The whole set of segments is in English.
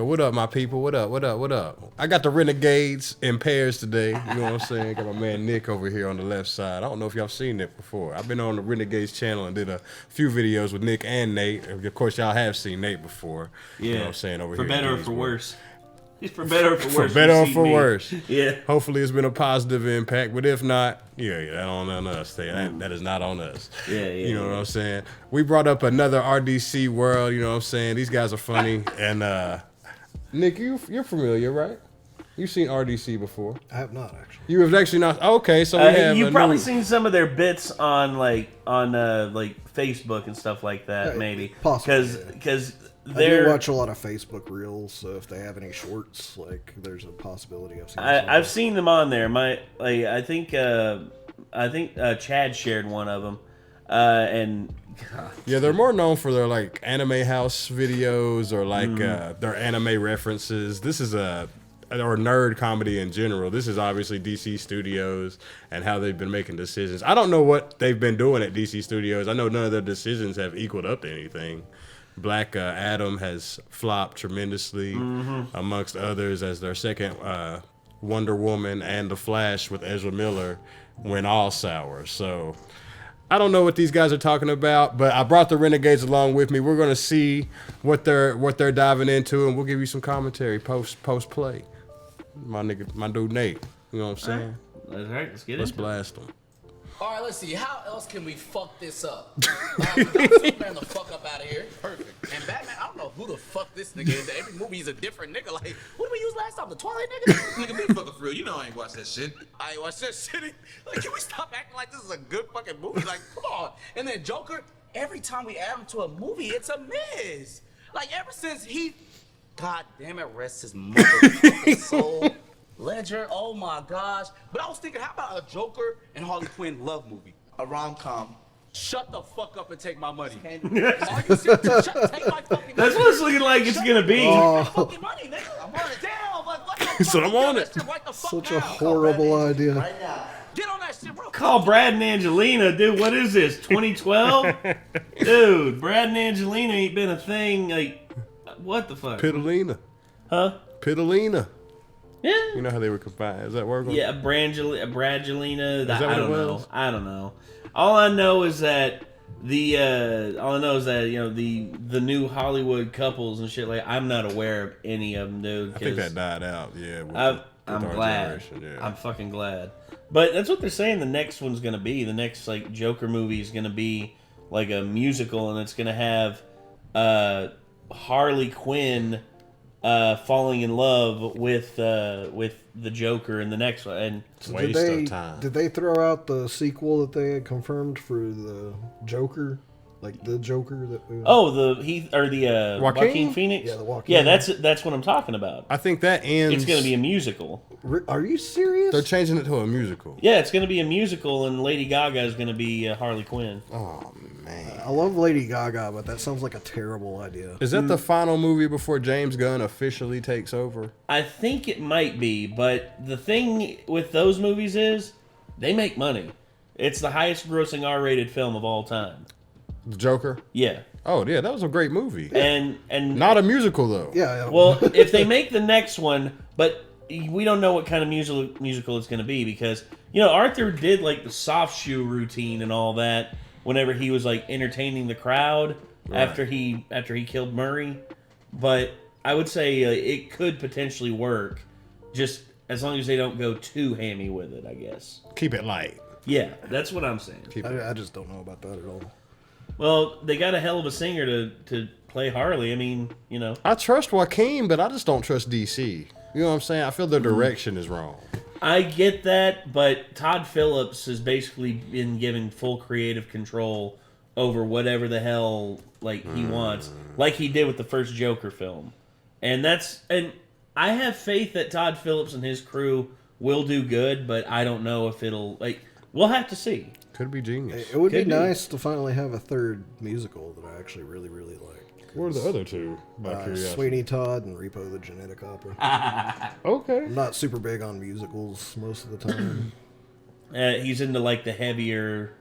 What up, my people? What up? What up? What up? I got the Renegades in pairs today. You know what I'm saying? Got my man Nick over here on the left side. I don't know if y'all seen Nick before. I've been on the Renegades channel and did a few videos with Nick and Nate. Of course, y'all have seen Nate before. Yeah. You know what I'm saying? Over for here. Better or for worse. For better or for worse. For better or for worse. Yeah. Hopefully it's been a positive impact, but if not, that on us. That is not on us. Yeah. You know what I'm saying? We brought up another RDC world, you know what I'm saying? These guys are funny. And Nick, you're familiar, right? You've seen RDC before. I have not, actually. You have actually not. Okay, so we have. You've probably seen some of their bits on Facebook and stuff like that, maybe. Possibly. Because I do watch a lot of Facebook reels, so if they have any shorts, there's a possibility I've seen them on there. I think Chad shared one of them, and yeah, they're more known for their anime house videos or their anime references. This is or nerd comedy in general. This is obviously DC Studios and how they've been making decisions. I don't know what they've been doing at DC Studios. I know none of their decisions have equaled up to anything. Black Adam has flopped tremendously, amongst others, as their second Wonder Woman, and The Flash with Ezra Miller went all sour. So I don't know what these guys are talking about, but I brought the Renegades along with me. We're gonna see what they're diving into, and we'll give you some commentary post play. My dude Nate, you know what I'm saying? All right, let's get it. Let's blast them. All right, let's see. How else can we fuck this up? Superman the fuck up out of here. Perfect. And Batman, I don't know who the fuck this nigga is. Every movie is a different nigga. Like, what did we use last time? The Twilight nigga? Nigga, be fucking for real. You know I ain't watched that shit. I ain't watched that shit. Like, can we stop acting like this is a good fucking movie? Like, come on. And then Joker, every time we add him to a movie, it's a miss. Like, ever since God damn it, rest his motherfucking soul. Ledger, oh my gosh. But I was thinking, how about a Joker and Harley Quinn love movie? A rom-com. Shut the fuck up and take my money. Are you serious? Take my fucking That's money. what it's looking like it's gonna be. Take my fucking money, nigga. I'm on it down. Like, what the fuck? So I'm on it. Right the fuck Such now. a horrible idea. Right now. Get on that shit real Call Brad and Angelina, dude. What is this? 2012, dude. Brad and Angelina ain't been a thing. Like, what the fuck? Pitalina. Huh? Pitalina. Yeah. You know how they were combined. Is that where we're going? Yeah, Bradgelina. that what I don't it know. was? I don't know. All I know is that the new Hollywood couples and shit, like, I'm not aware of any of them, dude. I think that died out. Yeah. I'm our glad. generation, yeah. I'm fucking glad. But that's what they're saying the next one's gonna be. The next Joker movie is gonna be like a musical, and it's gonna have Harley Quinn falling in love with the Joker in the next one. And So Waste of time. Did they throw out the sequel that they had confirmed for the Joker? Like the Joker that we... Joaquin Phoenix? Yeah, the Joaquin. Yeah, that's what I'm talking about. I think that ends. It's going to be a musical. Are you serious? They're changing it to a musical. Yeah, it's going to be a musical, and Lady Gaga is going to be Harley Quinn. Oh man, I love Lady Gaga, but that sounds like a terrible idea. is that the final movie before James Gunn officially takes over? I think it might be, but the thing with those movies is they make money. It's the highest grossing R-rated film of all time. The Joker? Yeah. Oh yeah, that was a great movie. And Not a musical though. Yeah. well, if they make the next one, but we don't know what kind of musical it's going to be, because Arthur did like the soft shoe routine and all that whenever he was like entertaining the crowd after he killed Murray. But I would say it could potentially work, just as long as they don't go too hammy with it, I guess. Keep it light. Yeah, that's what I'm saying. I just don't know about that at all. Well, they got a hell of a singer to play Harley. I mean, I trust Joaquin, but I just don't trust DC. You know what I'm saying? I feel their direction is wrong. I get that, but Todd Phillips has basically been given full creative control over whatever the hell he wants, like he did with the first Joker film. And I have faith that Todd Phillips and his crew will do good, but I don't know if it'll we'll have to see. Could be genius. It would be Could be. nice to finally have a third musical that I actually really, really like. What are the other two? By curiosity. Sweeney Todd and Repo the Genetic Opera. Okay. I'm not super big on musicals most of the time. He's into like the heavier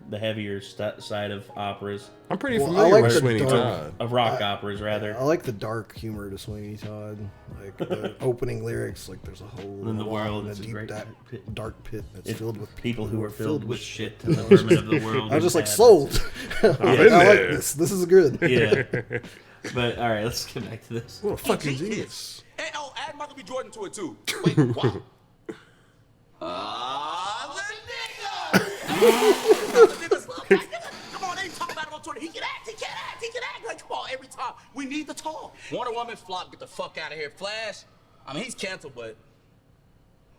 side of operas, I'm pretty Well, I familiar like with the Sweeney dark- Todd. of rock operas rather. I like the dark humor to Sweeney Todd. Like the opening lyrics, like there's a hole In the world, in a it's a deep great pit. Dark pit that's It's filled with people who are filled with shit. shit, and the vermin of the world. I was just like inhabits sold. I in like there. this. This is good. it. Yeah, but all right, let's get back to this. What a fucking genius. And add Michael B. Jordan to it too. Wait, what? The niggas love that nigga. Come on, they talk about it on Twitter. He can act. Like, come on, every time. We need to talk. Wonder Woman flop, get the fuck out of here. Flash, I mean, he's canceled, but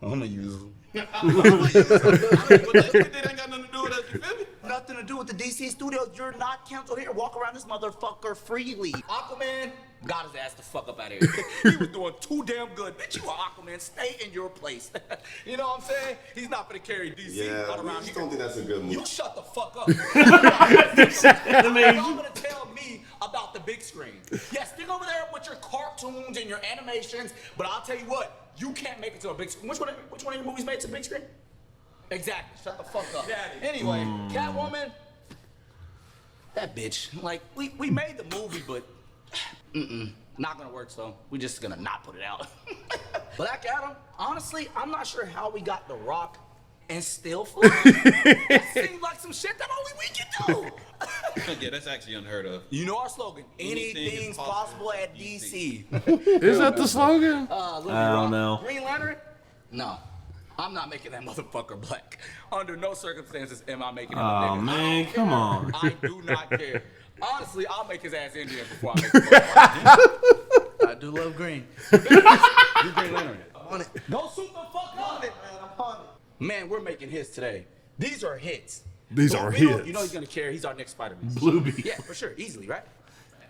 I'm gonna use him. But that shit ain't got nothing to do with us, you feel me? Nothing to do with the DC studios. You're not canceled here. Walk around this motherfucker freely. Aquaman got his ass the fuck up out of here. He was doing too damn good. Bitch, you are Aquaman. Stay in your place. You know what I'm saying? He's not gonna carry DC Yeah, all we around just here. don't think that's a good move. You shut the fuck up. Amazing. Y'all gonna tell me about the big screen. Yes, stick over there with your cartoons and your animations, but I'll tell you what, you can't make it to a big screen. Which one of your movies made it to the big screen? Exactly. Shut the fuck up. Anyway, Catwoman, that bitch. Like, we made the movie, but not gonna work, so we just gonna not put it out. Black Adam, honestly, I'm not sure how we got The Rock and still fly. That seems like some shit that only we can do. Yeah, that's actually unheard of. You know our slogan, anything's possible at DC. Is that the slogan? I don't know. Green Lantern? No. I'm not making that motherfucker black. Under no circumstances am I making him a nigga. Oh man, I come don't on. care. I do not care. Honestly, I'll make his ass Indian before I make him black. I do love green. You Green Lantern. I'm on it. Go suit the fuck on it, man. I'm on it. Man, we're making hits today. These are hits. These Blue are Beetle, hits. You know he's gonna carry. He's our next Spider-Man. Blue Beetle. Yeah, for sure. Easily, right?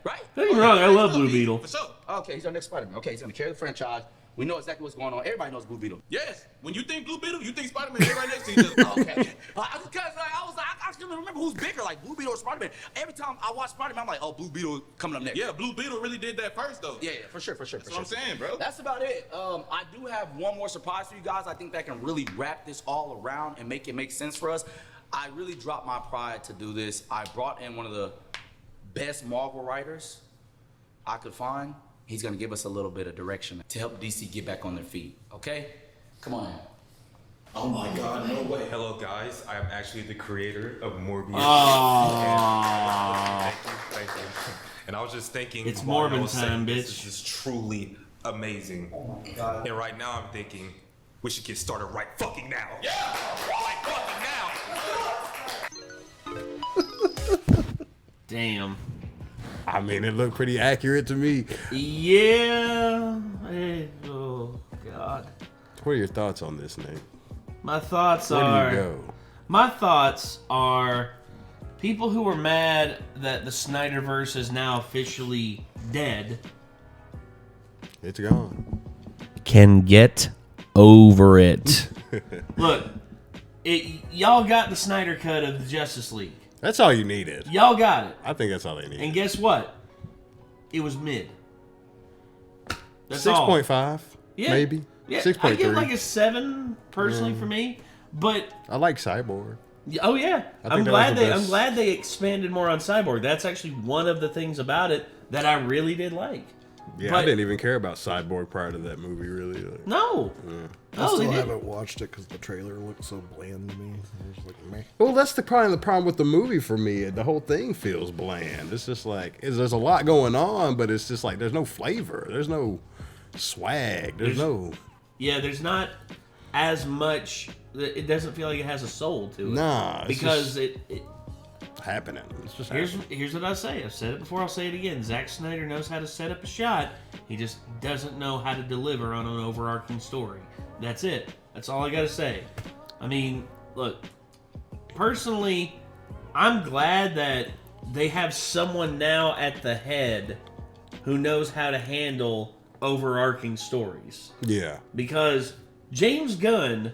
Right? Don't get me wrong, I love Blue Beetle. For sure. Okay, he's our next Spider-Man. Okay, he's gonna carry the franchise. We know exactly what's going on. Everybody knows Blue Beetle. Yes. When you think Blue Beetle, you think Spider-Man. They're right next to each other. Okay. Because I couldn't remember who's bigger, like Blue Beetle or Spider-Man. Every time I watch Spider-Man, I'm like, oh, Blue Beetle coming up next. Yeah, Blue Beetle really did that first, though. Yeah, for sure. That's what I'm saying, bro. That's about it. I do have one more surprise for you guys. I think that can really wrap this all around and make it make sense for us. I really dropped my pride to do this. I brought in one of the best Marvel writers I could find. He's gonna give us a little bit of direction to help DC get back on their feet. Okay? Come on. Oh my God, no way. Hello guys, I'm actually the creator of Morbius. Oh. Thank you. And I was just thinking, It's while I Morbin was time, saying this bitch. is just truly amazing. And right now I'm thinking, we should get started right fucking now. Yeah, right fucking now. Damn. I mean, it looked pretty accurate to me. Yeah. Oh God. What are your thoughts on this, Nate? My thoughts Where are. do you go? My thoughts are people who are mad that the Snyderverse is now officially dead It's gone. can get over it. Look, y'all got the Snyder cut of the Justice League. That's all you needed. Y'all got it. I think that's all they needed. And guess what? It was mid. That's all. 6.5, Yeah. maybe. Yeah, 6.3. I give like a 7 personally for me, but I like Cyborg. oh yeah, I I'm think that was glad the I'm best. glad they expanded more on Cyborg. That's actually one of the things about it that I really did like. Yeah, But- I didn't even care about Cyborg prior to that movie, really. Like, No, I no, they still didn't. haven't watched it because the trailer looked so bland to me. I was like, meh. well, that's the problem with the movie for me. The whole thing feels bland. It's just like there's a lot going on, but it's just like there's no flavor. There's no swag. There's no. Yeah, there's not as much. It doesn't feel like it has a soul to it. Nah, it's because just it happening. It's just here's happening. here's what I say. I've said it before. I'll say it again. Zack Snyder knows how to set up a shot. He just doesn't know how to deliver on an overarching story. That's it. That's all I gotta say. I mean, look. Personally, I'm glad that they have someone now at the head who knows how to handle overarching stories. Yeah. Because James Gunn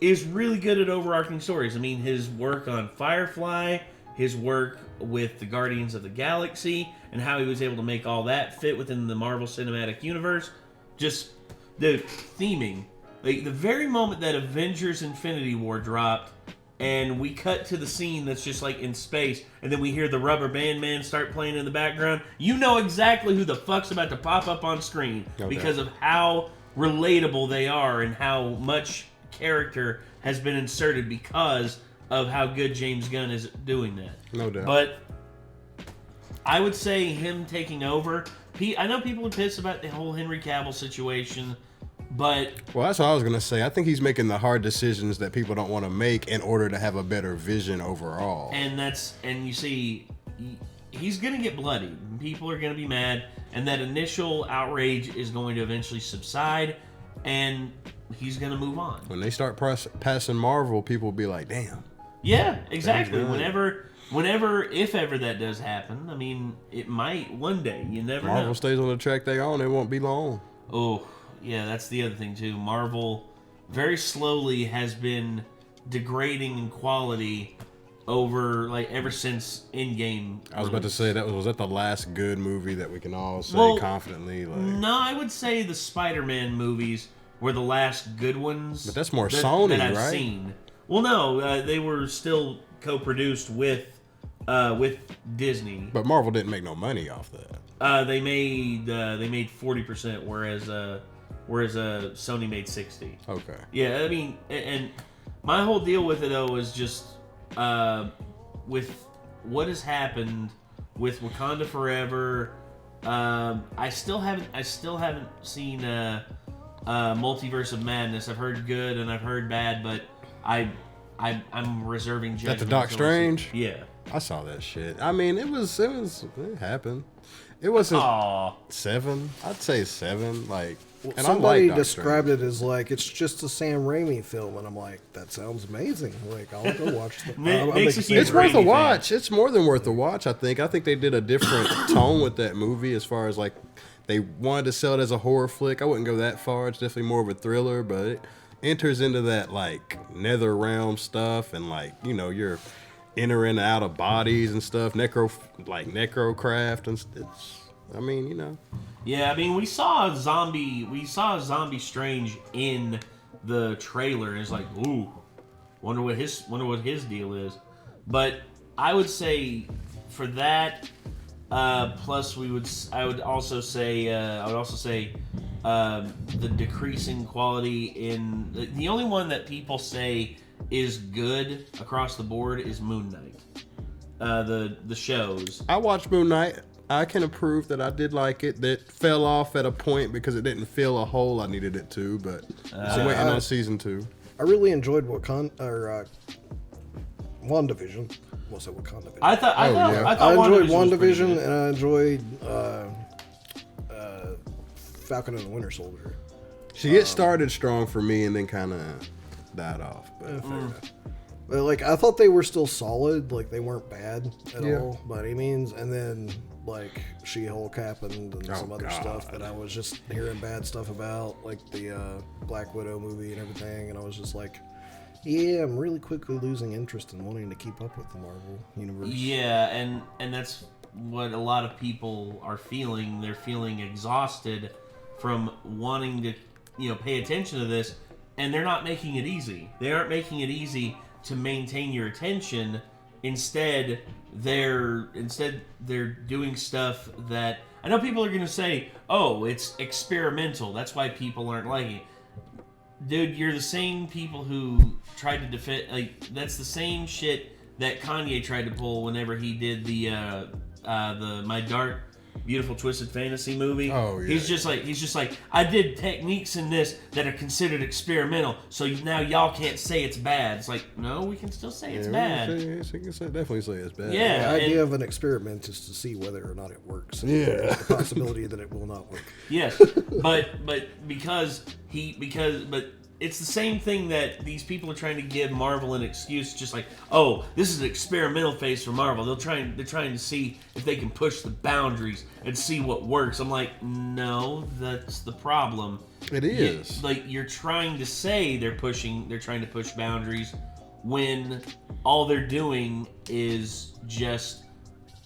is really good at overarching stories. I mean, his work on Firefly, his work with the Guardians of the Galaxy, and how he was able to make all that fit within the Marvel Cinematic Universe. Just the theming Like, the very moment that Avengers Infinity War dropped, and we cut to the scene that's just like in space, and then we hear the Rubber Band Man start playing in the background, you know exactly who the fuck's about to pop up on screen because of how relatable they are and how much character has been inserted because of how good James Gunn is doing that. No doubt. But I would say him taking over. I know people are pissed about the whole Henry Cavill situation, but Well, that's what I was gonna say. I think he's making the hard decisions that people don't want to make in order to have a better vision overall. and you see, he's gonna get bloody. People are gonna be mad, and that initial outrage is going to eventually subside, and he's gonna move on. When they start passing Marvel, people will be like, "Damn." Yeah, exactly. James Gunn. Whenever, if ever that does happen, I mean, it might one day. You never Marvel know. stays on the track they on, it won't be long. Oh, yeah, that's the other thing too. Marvel very slowly has been degrading in quality ever since Endgame. I was about to say was that the last good movie that we can all say Well, confidently? Like, No, I would say the Spider-Man movies were the last good ones. But that's more Sony, that I've right? seen. Well, no, they were still co-produced with Disney. but Marvel didn't make no money off that. They made 40%, whereas Sony made 60. Okay. Yeah, I mean, and my whole deal with it though is just with what has happened with Wakanda Forever. I still haven't seen Multiverse of Madness. I've heard good and I've heard bad, but I'm reserving judgment. That's the Doc Strange? Yeah. I saw that shit. I mean, it happened. It wasn't Aw. 7. I'd say 7. Like, and Somebody I like Doc described Strange. it as like it's just a Sam Raimi film, and I'm like, that sounds amazing. Like, I'll go watch the. Makes a huge It's worth a Raimi fan. watch. It's more than worth a watch. I think they did a different tone with that movie as far as like they wanted to sell it as a horror flick. I wouldn't go that far. It's definitely more of a thriller, but it enters into that like nether realm stuff and like you're entering out of bodies and stuff, necrocraft and it's. I mean, Yeah, I mean, we saw a zombie Strange in the trailer, and it's like, ooh, wonder what his deal is. But I would say for that, plus I would also say the decreasing quality in the only one that people say is good across the board is Moon Knight. The shows. I watched Moon Knight. I can approve that I did like it. That fell off at a point because it didn't fill a hole I needed it to, but I'm waiting on season 2. I really enjoyed WandaVision. We'll say WakandaVision. I thought yeah. I enjoyed WandaVision was pretty WandaVision good. and I enjoyed Falcon and the Winter Soldier. It started strong for me and then kind of died off. But Fair enough. But like, I thought they were still solid. Like, they weren't bad at all by any means. And then like She-Hulk happened and some other stuff that I was just hearing bad stuff about, like the Black Widow movie and everything. And I was just like, yeah, I'm really quickly losing interest in wanting to keep up with the Marvel universe. Yeah, and that's what a lot of people are feeling. They're feeling exhausted from wanting to, pay attention to this, and they're not making it easy. They aren't making it easy to maintain your attention. Instead, they're doing stuff that I know people are going to say, "Oh, it's experimental. That's why people aren't liking it." Dude, you're the same people who tried to defend. Like, that's the same shit that Kanye tried to pull whenever he did the My Dark, Beautiful, Twisted Fantasy movie. Oh, yeah. He's just like, I did techniques in this that are considered experimental, so now y'all can't say it's bad. It's like, no, we can still say it's bad. Definitely say it's bad. Yeah. The idea and- of an experiment is to see whether or not it works. Yeah. There's the possibility that it will not work. Yes, but because it's the same thing that these people are trying to give Marvel an excuse, just like, oh, this is an experimental phase for Marvel. They're trying to see if they can push the boundaries and see what works. I'm like, no, that's the problem. It is. You're trying to say they're trying to push boundaries when all they're doing is just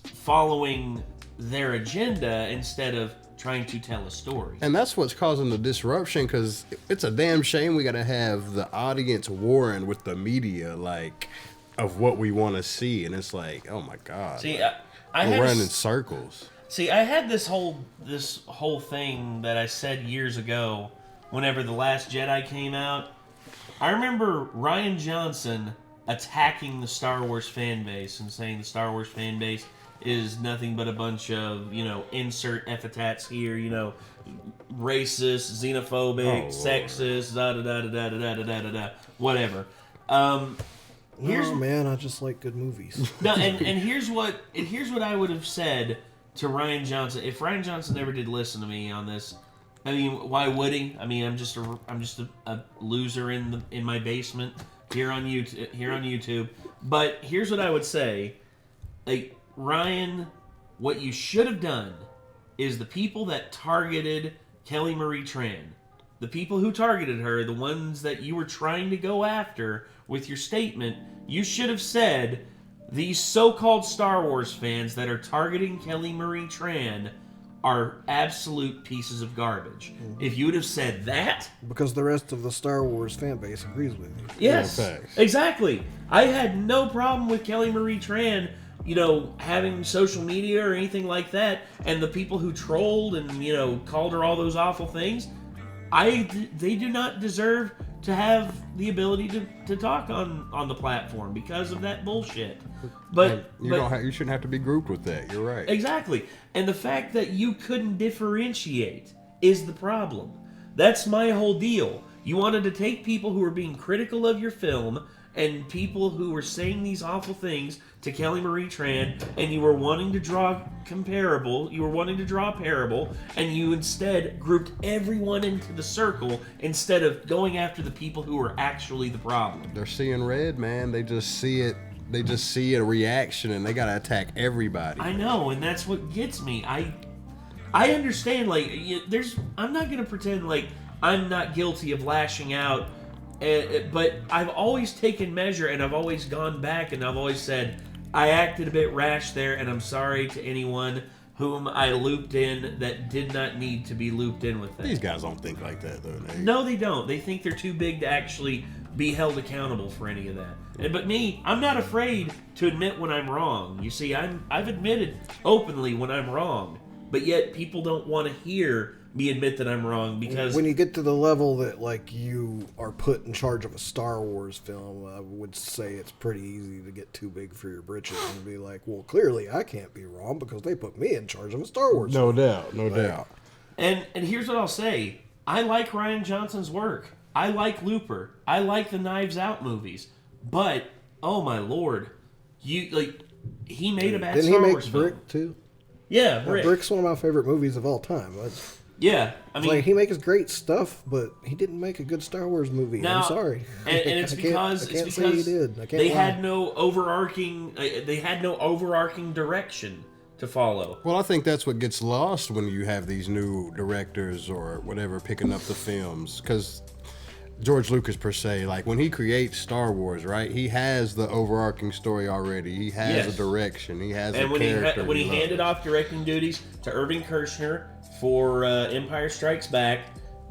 following their agenda instead of trying to tell a story. And that's what's causing the disruption, because it's a damn shame we got to have the audience warring with the media, like, of what we want to see. And it's like, oh my God. See, like, we're running in circles. See, I had this whole thing that I said years ago whenever The Last Jedi came out. I remember Rian Johnson attacking the Star Wars fan base and saying the Star Wars fan base is nothing but a bunch of, insert epithets here, racist, xenophobic, sexist, da-da-da-da-da-da-da-da-da, whatever. No, man, I just like good movies. No, and here's what I would have said to Rian Johnson if Rian Johnson ever did listen to me on this. I mean, why would he? I mean, I'm just a loser in my basement here on YouTube. But here's what I would say, like, Ryan, what you should have done is the people that targeted Kelly Marie Tran, the people who targeted her, the ones that you were trying to go after with your statement, you should have said, these so-called Star Wars fans that are targeting Kelly Marie Tran are absolute pieces of garbage. If you would have said that... Because the rest of the Star Wars fan base agrees with you. Yes, exactly. I had no problem with Kelly Marie Tran, having social media or anything like that, and the people who trolled and, called her all those awful things, they do not deserve to have the ability to talk on the platform because of that bullshit. But you shouldn't have to be grouped with that. You're right. Exactly. And the fact that you couldn't differentiate is the problem. That's my whole deal. You wanted to take people who were being critical of your film and people who were saying these awful things to Kelly Marie Tran, and you were wanting to draw a parable, and you instead grouped everyone into the circle instead of going after the people who were actually the problem. They're seeing red, man. They just see it. They just see a reaction, and they gotta attack everybody. I know, and that's what gets me. I understand. Like, I'm not gonna pretend like I'm not guilty of lashing out. But I've always taken measure, and I've always gone back, and I've always said, I acted a bit rash there, and I'm sorry to anyone whom I looped in that did not need to be looped in with that. These guys don't think like that, though, Nate. No, they don't. They think they're too big to actually be held accountable for any of that. But me, I'm not afraid to admit when I'm wrong. You see, I've admitted openly when I'm wrong, but yet people don't want to hear me admit that I'm wrong, because when you get to the level that, like, you are put in charge of a Star Wars film, I would say it's pretty easy to get too big for your britches and be like, well, clearly I can't be wrong because they put me in charge of a Star Wars film. No doubt. And here's what I'll say. I like Rian Johnson's work. I like Looper. I like the Knives Out movies. But, oh my lord, he made a bad Star Wars film. Didn't he make Brick, too? Yeah, Brick. Brick's one of my favorite movies of all time. Yeah, I mean, like, he makes great stuff, but he didn't make a good Star Wars movie. Now, I'm sorry, and it's because he did. They had no overarching direction to follow. Well, I think that's what gets lost when you have these new directors or whatever picking up the films, because George Lucas, per se, like, when he creates Star Wars, right, he has the overarching story already. He has a direction. He has a character. And when he handed off directing duties to Irving Kershner for Empire Strikes Back,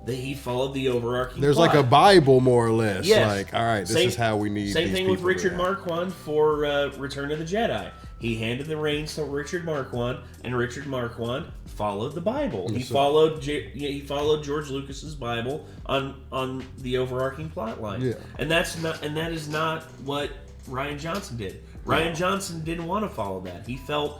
he followed the overarching There's plot. like a Bible, more or less. Yes. Like, all right, this is how we need Same these thing with people Richard to Marquand for Return of the Jedi. He handed the reins to Richard Marquand, and Richard Marquand followed the Bible. He followed George Lucas's Bible on the overarching plot line. Yeah. And that is not what Rian Johnson did. Rian Johnson didn't want to follow that. He felt,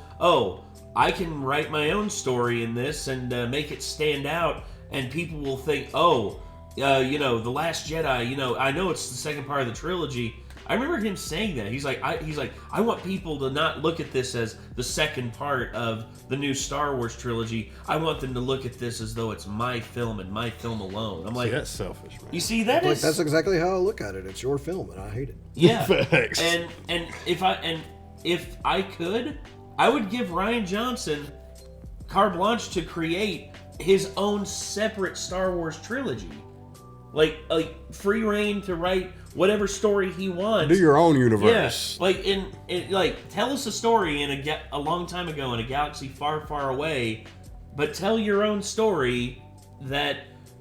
I can write my own story in this and make it stand out, and people will think, The Last Jedi, I know it's the second part of the trilogy. I remember him saying that. He's like, I want people to not look at this as the second part of the new Star Wars trilogy. I want them to look at this as though it's my film and my film alone. I'm like, that's selfish, man. You see, that's exactly how I look at it. It's your film, and I hate it. Yeah. Facts. And if I could, I would give Rian Johnson carte blanche to create his own separate Star Wars trilogy, like free reign to write whatever story he wants. Do your own universe. Yeah, tell us a story a long time ago in a galaxy far, far away, but tell your own story that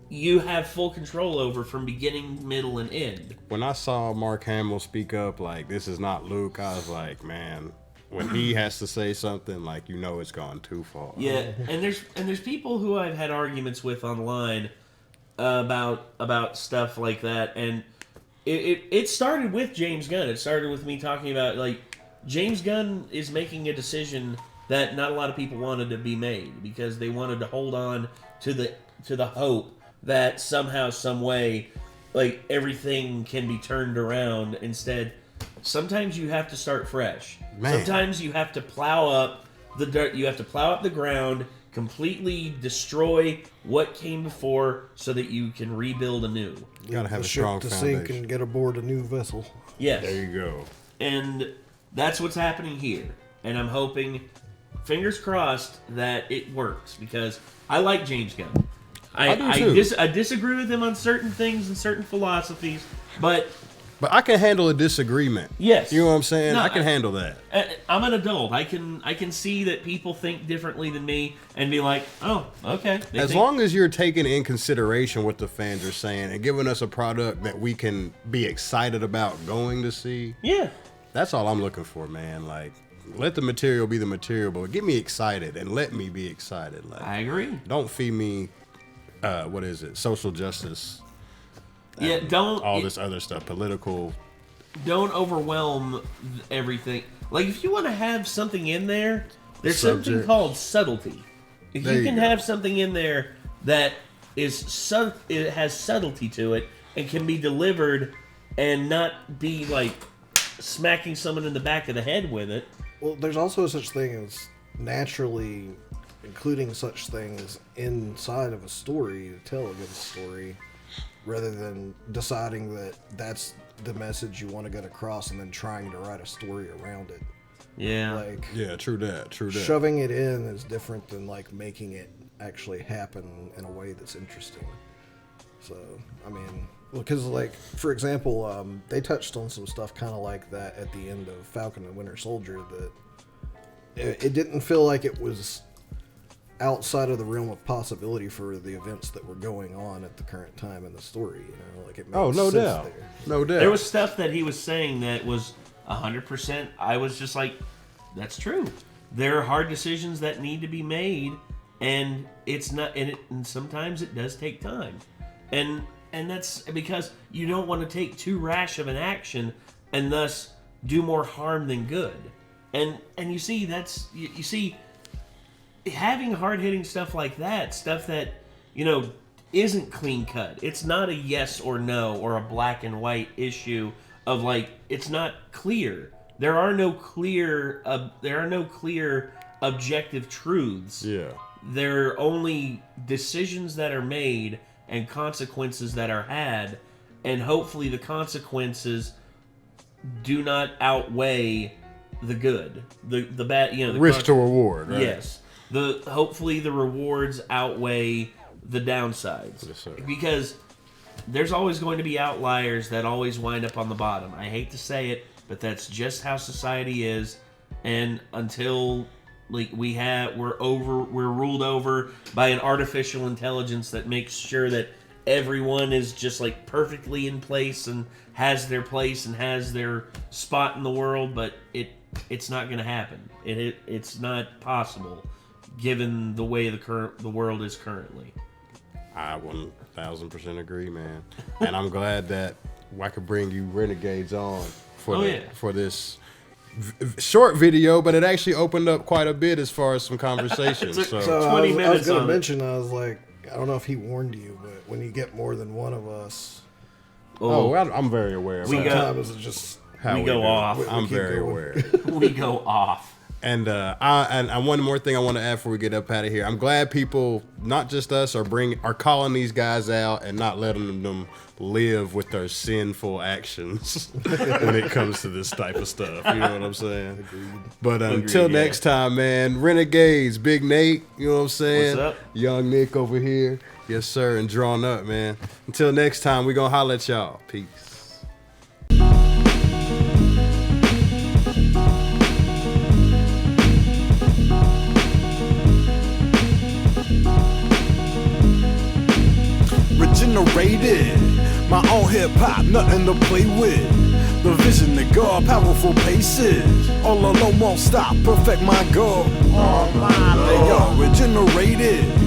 you have full control over from beginning, middle, and end. When I saw Mark Hamill speak up, like, this is not Luke, I was like, man, when he has to say something, like, you know it's gone too far. Yeah, and there's people who I've had arguments with online about stuff like that, and it started with James Gunn. It started with me talking about, like, James Gunn is making a decision that not a lot of people wanted to be made because they wanted to hold on to the hope that somehow, some way, like, everything can be turned around. Instead, sometimes you have to start fresh. Man. Sometimes you have to plow up the dirt. You have to plow up the ground, completely destroy what came before, so that you can rebuild anew. You gotta have the a strong ship to foundation. sink and get aboard a new vessel. Yes. There you go. And that's what's happening here. And I'm hoping, fingers crossed, that it works because I like James Gunn. I do too. I disagree with him on certain things and certain philosophies, but I can handle a disagreement. Yes. You know what I'm saying? No, I can handle that. I'm an adult. I can see that people think differently than me and be like, oh, okay. As long as you're taking in consideration what the fans are saying and giving us a product that we can be excited about going to see. Yeah. That's all I'm looking for, man. Like, let the material be the material, but get me excited and let me be excited. Like, I agree. Don't feed me, what is it? Social justice. Yeah, don't all this other stuff, political. Don't overwhelm everything. Like, if you want to have something in there, there's something called subtlety. If you can have something in there that is it has subtlety to it and can be delivered and not be like smacking someone in the back of the head with it. Well, there's also such thing as naturally including such things inside of a story to tell a good story, rather than deciding that that's the message you want to get across and then trying to write a story around it. Yeah. Like, yeah, true that. Shoving it in is different than like making it actually happen in a way that's interesting. So, I mean, because like, for example, they touched on some stuff kind of like that at the end of Falcon and Winter Soldier, that it didn't feel like it was outside of the realm of possibility for the events that were going on at the current time in the story. You know, like it made no sense doubt. there. No doubt. There was stuff that he was saying that was 100%. I was just like, that's true. There are hard decisions that need to be made, and it's not. And sometimes it does take time, and that's because you don't want to take too rash of an action and thus do more harm than good. And you see you see. Having hard-hitting stuff like that, stuff that, you know, isn't clean cut. It's not a yes or no or a black and white issue of like, it's not clear. There are no clear objective truths. Yeah. There are only decisions that are made and consequences that are had, and hopefully the consequences do not outweigh the good. The bad, you know, the risk to reward, right? Yes. Hopefully the rewards outweigh the downsides. Yes, sir. Because there's always going to be outliers that always wind up on the bottom. I hate to say it, but that's just how society is. And until like we're ruled over by an artificial intelligence that makes sure that everyone is just like perfectly in place and has their place and has their spot in the world, but it's not going to happen. It's not possible. Given the way the world is currently. I 1000% agree, man. And I'm glad that I could bring you Renegades on for this short video, but it actually opened up quite a bit as far as some conversation. So 20 minutes I was going on to mention, I was like, I don't know if he warned you, but when you get more than one of us, I'm very aware of that. sometimes it's just How we go do. off. I'm keep very going. aware. We go off. And one more thing I want to add before we get up out of here. I'm glad people, not just us, are calling these guys out and not letting them live with their sinful actions when it comes to this type of stuff. You know what I'm saying? But until next time, man, Renegades, Big Nate, you know what I'm saying? What's up? Young Nick over here. Yes, sir, and Drawn Up, man. Until next time, we gonna holler at y'all. Peace. nothing to play with. The vision to God, powerful paces. All alone won't stop, perfect my goal. They are regenerated.